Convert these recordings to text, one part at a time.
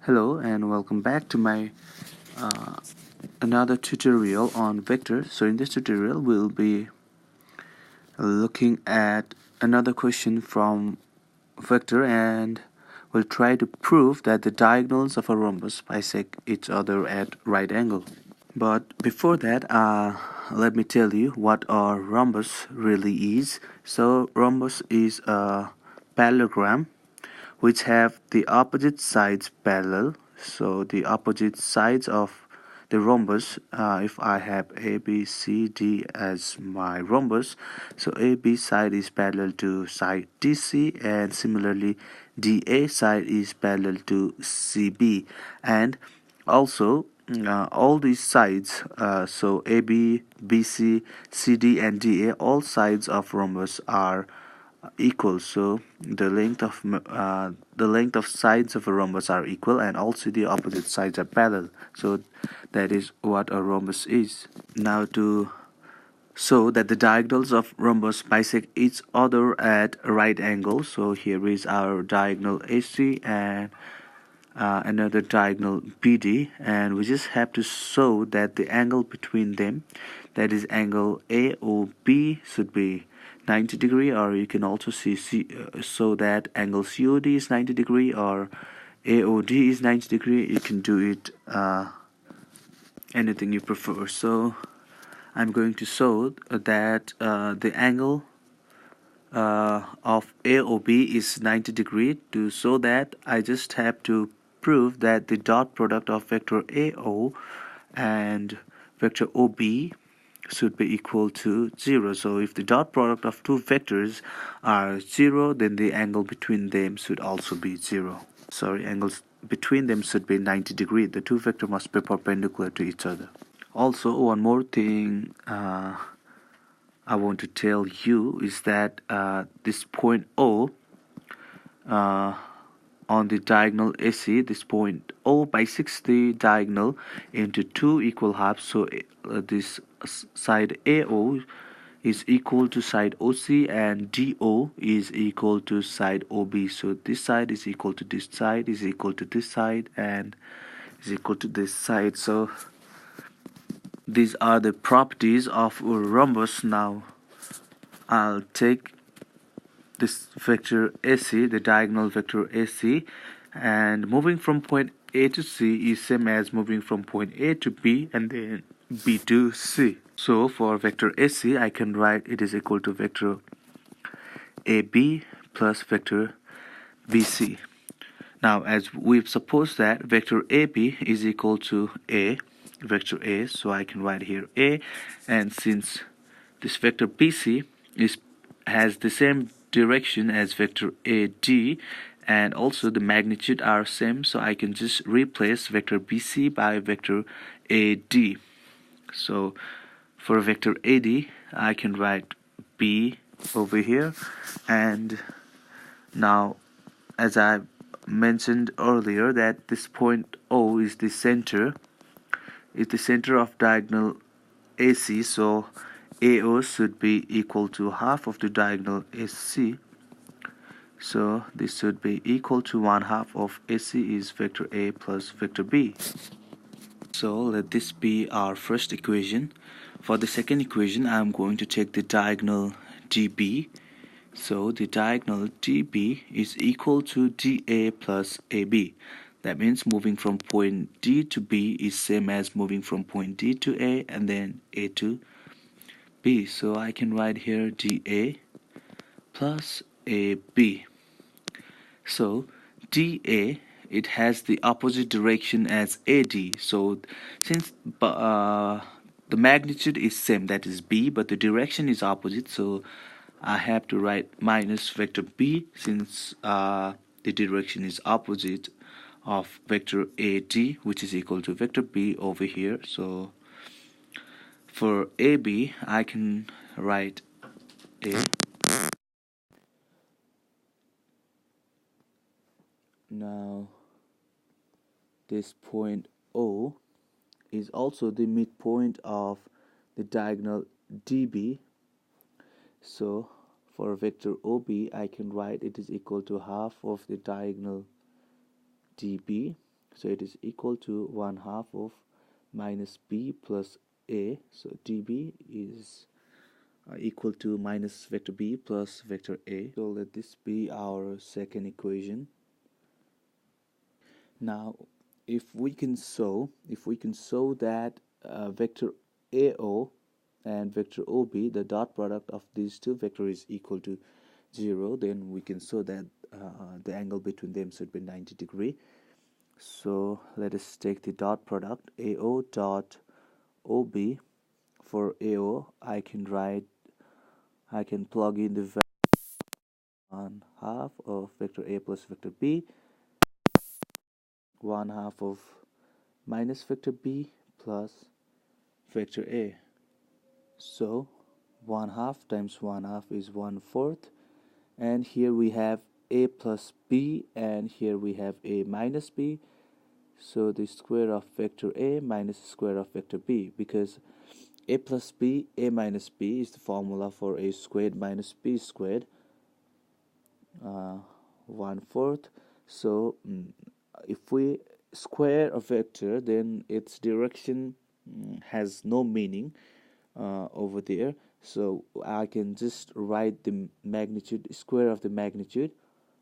Hello and welcome back to my another tutorial on vectors. So in this tutorial we'll be looking at another question from vector, and we'll try to prove that the diagonals of a rhombus bisect each other at right angle. But before that, let me tell you what a rhombus really is. So rhombus is a parallelogram which have the opposite sides parallel. So the opposite sides of the rhombus, if I have A, B, C, D as my rhombus, so AB side is parallel to side DC, and similarly DA side is parallel to CB. And also all these sides, so AB, BC, CD and DA, all sides of rhombus are equal. So the length of sides of a rhombus are equal, and also the opposite sides are parallel. So that is what a rhombus is. Now to show that the diagonals of rhombus bisect each other at right angles, so here is our diagonal AC and another diagonal BD, and we just have to show that the angle between them, that is angle AOB, should be 90 degree, or you can also so that angle COD is 90 degree or AOD is 90 degree. You can do it anything you prefer. So I'm going to show that the angle of AOB is 90 degree. To show that, I just have to prove that the dot product of vector AO and vector OB should be equal to 0. So if the dot product of two vectors are 0, then the angle between them should also be 0. Sorry, angles between them should be 90 degree. The two vectors must be perpendicular to each other. Also, one more thing I want to tell you is that this point O on the diagonal AC, this point O bisects the diagonal into two equal halves. So this side AO is equal to side OC, and DO is equal to side OB. So this side is equal to this side, is equal to this side, and is equal to this side. So these are the properties of a rhombus. Now I'll take this vector AC, the diagonal vector AC, and moving from point A to C is same as moving from point A to B and then B to C. So for vector AC, I can write it is equal to vector AB plus vector BC. Now, as we've supposed that vector AB is equal to vector A, so I can write here A, and since this vector BC has the same direction as vector AD, and also the magnitude are same, so I can just replace vector BC by vector AD. So for vector AD, I can write B over here, and now as I mentioned earlier that this point O is the center of diagonal AC, so AO should be equal to half of the diagonal AC. So this should be equal to 1/2 of AC is vector A plus vector B. So let this be our first equation. For the second equation, I'm going to take the diagonal DB. So the diagonal DB is equal to DA plus AB. That means moving from point D to B is same as moving from point D to A and then A to B. So I can write here DA plus AB. So DA, it has the opposite direction as AD. So since the magnitude is same, that is B, but the direction is opposite, so I have to write minus vector B since the direction is opposite of vector AD, which is equal to vector B over here. So for AB, I can write A. Now this point O is also the midpoint of the diagonal DB. So for vector OB, I can write it is equal to half of the diagonal DB. So it is equal to 1/2 of minus b plus a. So db is equal to minus vector b plus vector a. So let this be our second equation. Now if we can show that vector AO and vector OB, the dot product of these two vectors is equal to 0, then we can show that the angle between them should be 90 degree. So let us take the dot product AO dot OB. For AO, I can plug in the value 1/2 of vector A plus vector B, 1/2 of minus vector B plus vector A. So 1/2 times 1/2 is 1/4, and here we have A plus B, and here we have A minus B. So the square of vector A minus the square of vector B, because A plus B, A minus B is the formula for A squared minus B squared, 1/4. So if we square a vector, then its direction has no meaning over there. So I can just write the magnitude, square of the magnitude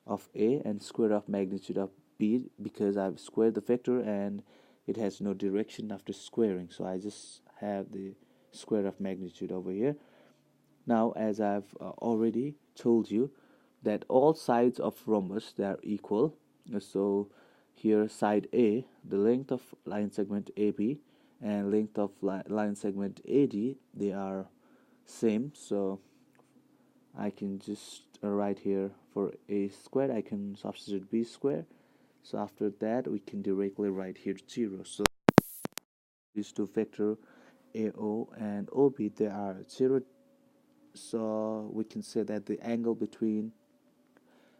of A and square of magnitude of B, because I've squared the vector and it has no direction after squaring. So I just have the square of magnitude over here. Now, as I've already told you, that all sides of rhombus, they are equal. So here side A, the length of line segment AB and length of line segment AD, they are same. So I can just write here for A squared, I can substitute B squared. So after that, we can directly write here 0. So these two vector AO and OB, they are 0. So we can say that the angle between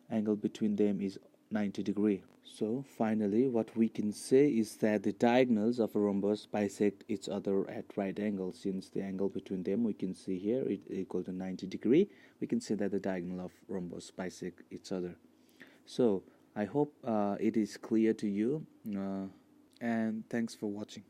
them is 90 degree. So finally, what we can say is that the diagonals of a rhombus bisect each other at right angles. Since the angle between them, we can see here, it equal to 90 degree, we can say that the diagonal of rhombus bisect each other. So I hope it is clear to you, and thanks for watching.